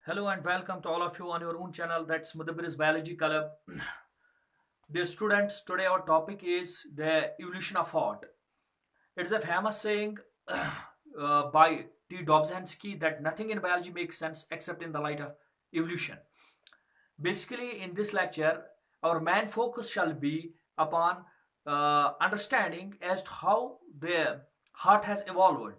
Hello and welcome to all of you on your own channel. That's Mudabir's Biology Club. Dear students, today our topic is the evolution of thought. It's a famous saying by T. Dobzhansky that nothing in biology makes sense except in the light of evolution. Basically, in this lecture, our main focus shall be upon understanding as to how the heart has evolved,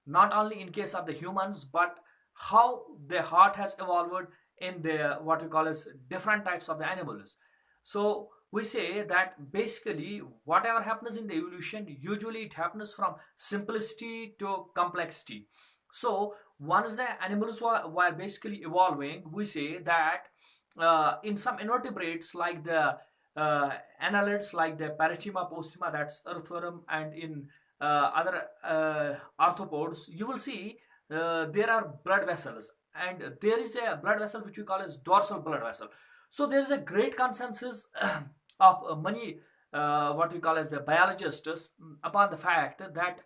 not only in case of the humans, but how the heart has evolved in the what we call as different types of the animals. So we say that basically whatever happens in the evolution, usually it happens from simplicity to complexity. So once the animals were basically evolving, we say that in some invertebrates like the annelids like the Parathema posthuma, that's earthworm, and in other arthropods, you will see there are blood vessels, and there is a blood vessel which we call as dorsal blood vessel. So there is a great consensus of many what we call as the biologists upon the fact that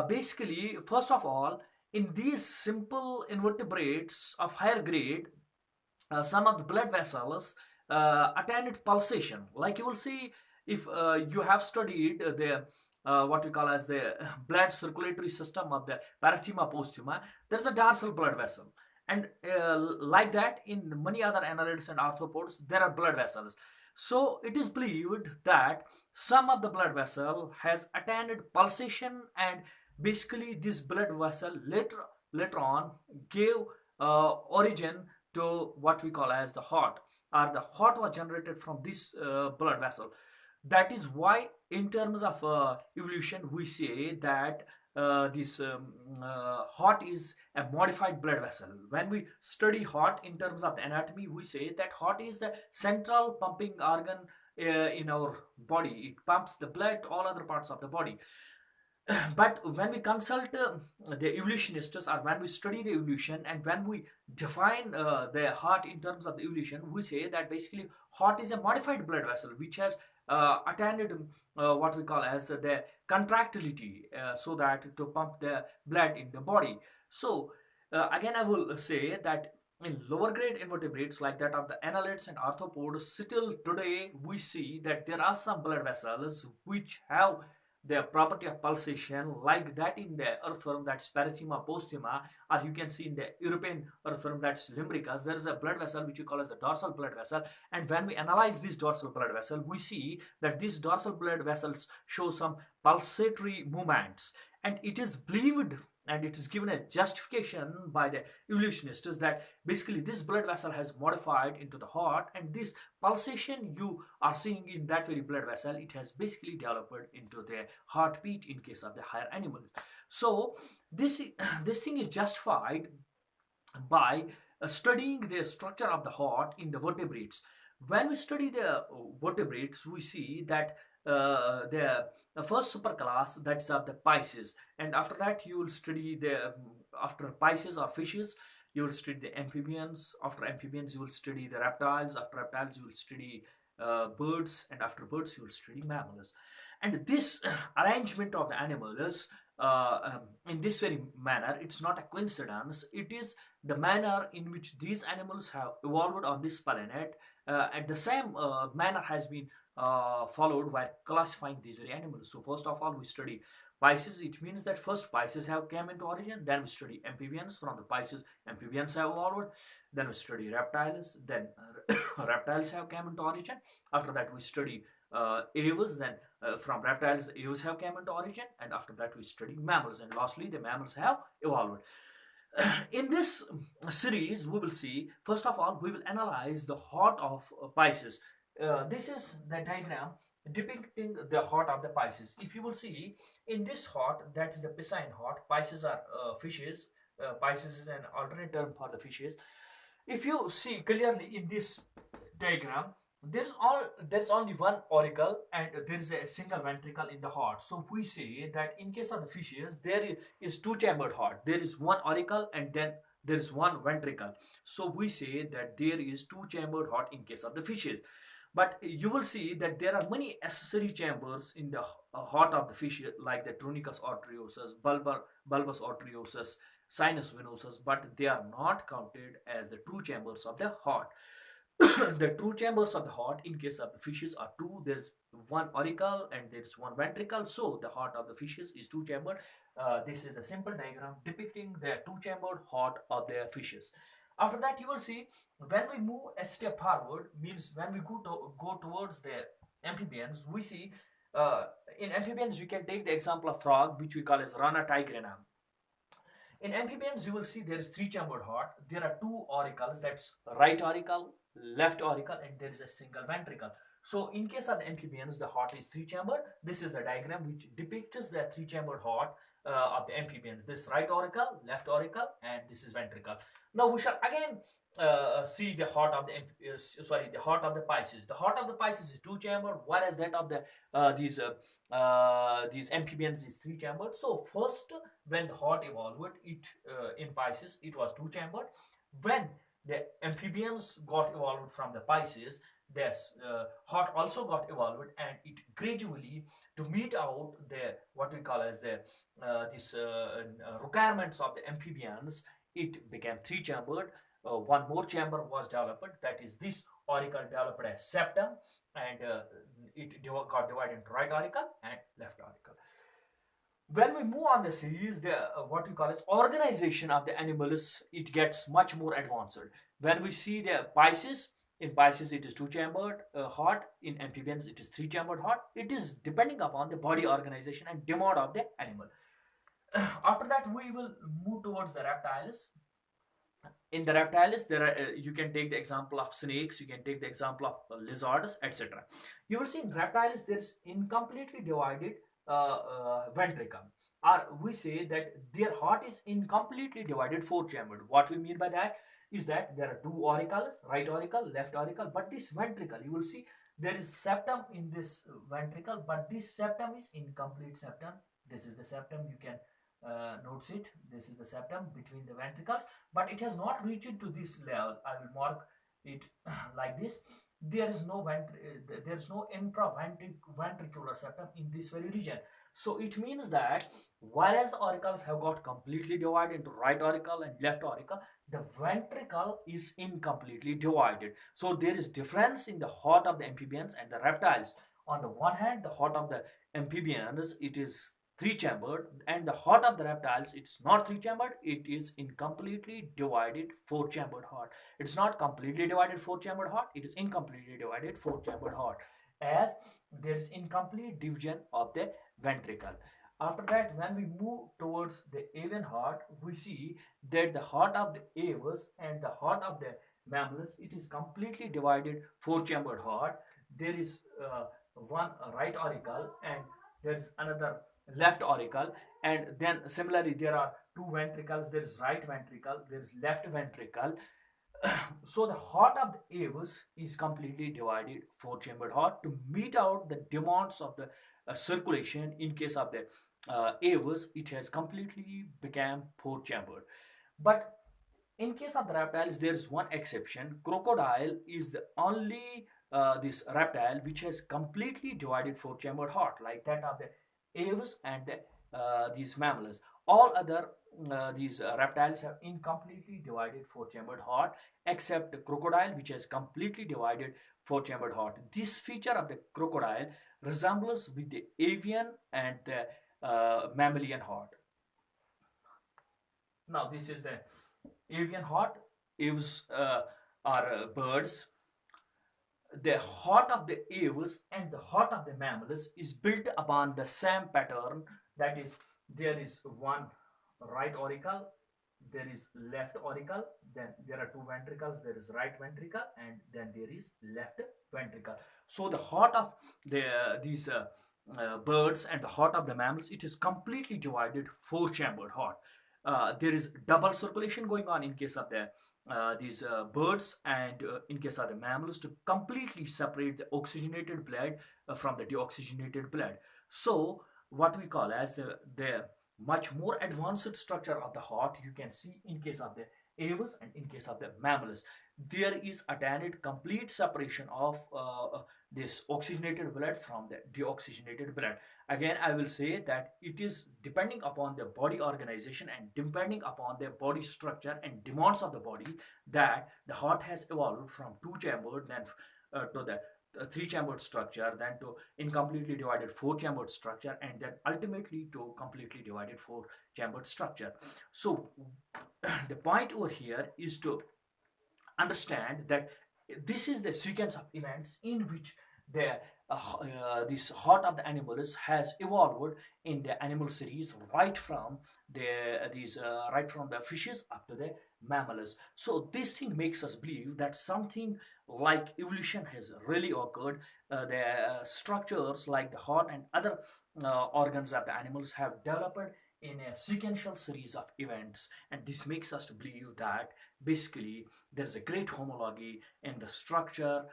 basically, first of all, in these simple invertebrates of higher grade, some of the blood vessels attended pulsation. Like you will see if you have studied the what we call as the blood circulatory system of the Parathema posthuma, there is a dorsal blood vessel. And like that, in many other annelids and arthropods, there are blood vessels. So it is believed that some of the blood vessel has attended pulsation, and basically this blood vessel later on gave origin to what we call as the heart, or the heart was generated from this blood vessel. That is why in terms of evolution we say that this heart is a modified blood vessel. When we study heart in terms of the anatomy, we say that heart is the central pumping organ in our body. It pumps the blood to all other parts of the body. But when we consult the evolutionists, or when we study the evolution, and when we define the heart in terms of the evolution, we say that basically heart is a modified blood vessel which has attained what we call as the contractility, so that to pump the blood in the body. So again I will say that in lower grade invertebrates like that of the annelids and arthropods, still today we see that there are some blood vessels which have the property of pulsation, like that in the earthworm, that's Parathema posthuma, or you can see in the European earthworm, that's Limbricus. There is a blood vessel which we call as the dorsal blood vessel, and when we analyze this dorsal blood vessel, we see that these dorsal blood vessels show some pulsatory movements, and it is believed and it is given a justification by the evolutionists that basically this blood vessel has modified into the heart, and this pulsation you are seeing in that very blood vessel, it has basically developed into the heartbeat in case of the higher animals. So this this thing is justified by studying the structure of the heart in the vertebrates. When we study the vertebrates, we see that the first superclass, that's of the Pisces, and after that you will study the after Pisces or fishes, you will study the amphibians. After amphibians, you will study the reptiles. After reptiles, you will study birds, and after birds, you will study mammals. And this arrangement of the animals in this very manner, it's not a coincidence. It is the manner in which these animals have evolved on this planet, and the same manner has been followed while classifying these very animals. So first of all, we study Pisces. It means that first Pisces have came into origin. Then we study amphibians. From the Pisces, amphibians have evolved. Then we study reptiles. Then reptiles have come into origin. After that, we study aves. Then from reptiles, aves have come into origin. And after that, we study mammals. And lastly, the mammals have evolved. In this series, we will see, first of all, we will analyze the heart of Pisces. This is the diagram depicting the heart of the Pisces. If you will see in this heart, that is the piscine heart. Pisces are fishes. Pisces is an alternate term for the fishes. If you see clearly in this diagram, there's only one auricle, and there is a single ventricle in the heart. So we say that in case of the fishes, there is two chambered heart. There is one auricle, and then there is one ventricle. So we say that there is two chambered heart in case of the fishes. But you will see that there are many accessory chambers in the heart of the fish, like the truncus arteriosus, bulbus arteriosus, sinus venosus, but they are not counted as the true chambers of the heart. The true chambers of the heart in case of the fishes are two. There's one auricle and there's one ventricle. So the heart of the fishes is two chambered. This is the simple diagram depicting the two chambered heart of the fishes. After that, you will see when we move a step forward, means when we go towards the amphibians, we see uh, in amphibians you can take the example of frog, which we call as Rana tigrina. In amphibians, you will see there is three-chambered heart. There are two auricles, that's right auricle, left auricle, and there is a single ventricle. So in case of the amphibians, the heart is three-chambered. This is the diagram which depicts the three-chambered heart of the amphibians. This right auricle, left auricle, and this is ventricle. Now we shall again see the heart of the the heart of the Pisces. The heart of the Pisces is two-chambered, whereas that of the these amphibians is three-chambered. So first, when the heart evolved, it in Pisces it was two-chambered. When the amphibians got evolved from the Pisces, this heart also got evolved, and it gradually to meet out the what we call as the this requirements of the amphibians, it became three-chambered. One more chamber was developed, that is this auricle developed as septum, and got divided into right auricle and left auricle. When we move on the series, the what we call as organization of the animals, it gets much more advanced. When we see the Pisces, in Pisces it is two-chambered heart, in amphibians it is three-chambered heart. It is depending upon the body organization and demand of the animal. After that, we will move towards the reptiles. In the reptiles, there are you can take the example of snakes, you can take the example of lizards, etc. You will see in reptiles there's incompletely divided ventricle, or we say that their heart is incompletely divided four chambered. What we mean by that is that there are two auricles, right auricle, left auricle, but this ventricle, you will see there is septum in this ventricle, but this septum is incomplete septum. This is the septum, you can notes it. This is the septum between the ventricles, but it has not reached to this level. I will mark it like this. There is no there is no intraventricular septum in this very region. So it means that whereas the auricles have got completely divided into right auricle and left auricle, the ventricle is incompletely divided. So there is difference in the heart of the amphibians and the reptiles. On the one hand, the heart of the amphibians, it is three-chambered, and the heart of the reptiles, it's not three-chambered, it is incompletely divided four-chambered heart. It's not completely divided four-chambered heart, it is incompletely divided four-chambered heart, as there is incomplete division of the ventricle. After that, when we move towards the avian heart, we see that the heart of the aves and the heart of the mammals, it is completely divided four-chambered heart. There is one right auricle and there is another left auricle, and then similarly there are two ventricles, there is right ventricle, there is left ventricle. So the heart of the aves is completely divided four chambered heart to meet out the demands of the circulation. In case of the aves, it has completely become four chambered. But in case of the reptiles, there is one exception. Crocodile is the only this reptile which has completely divided four-chambered heart, like that of the aves and these mammals. All other these reptiles have incompletely divided four-chambered heart, except crocodile, which has completely divided four-chambered heart. This feature of the crocodile resembles with the avian and the mammalian heart. Now, this is the avian heart. Aves are birds. The heart of the aves and the heart of the mammals is built upon the same pattern. That is, there is one right auricle, there is left auricle, then there are two ventricles, there is right ventricle, and then there is left ventricle. So the heart of these birds and the heart of the mammals, it is completely divided four chambered heart. There is double circulation going on in case of the these birds, and in case of the mammals, to completely separate the oxygenated blood from the deoxygenated blood. So what we call as the much more advanced structure of the heart, you can see in case of the aves, and in case of the mammals, there is attained complete separation of this oxygenated blood from the deoxygenated blood. Again, I will say that it is depending upon the body organization and depending upon the body structure and demands of the body, that the heart has evolved from two chambered, then to the three chambered structure, then to incompletely divided four chambered structure, and then ultimately to completely divided four chambered structure. So the point over here is to understand that this is the sequence of events in which the this heart of the animals has evolved in the animal series, right from right from the fishes up to the mammals. So this thing makes us believe that something like evolution has really occurred. The structures like the heart and other organs of the animals have developed in a sequential series of events, and this makes us to believe that basically there's a great homology in the structure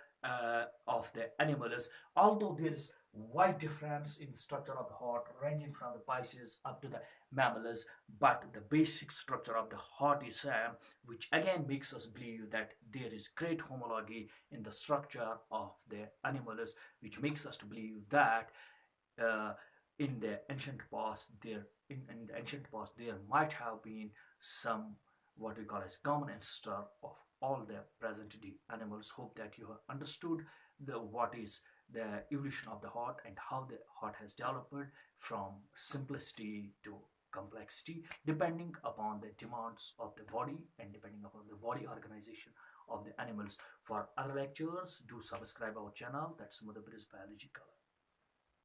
of the animals, although there is wide difference in the structure of the heart ranging from the Pisces up to the mammals, but the basic structure of the heart is same, which again makes us believe that there is great homology in the structure of the animals, which makes us to believe that uh, in the ancient past in the ancient past there might have been some what we call as common ancestor of all the present day animals. Hope that you have understood the what is the evolution of the heart and how the heart has developed from simplicity to complexity, depending upon the demands of the body and depending upon the body organization of the animals. For other lectures, do subscribe our channel. That's Mother Biology Color.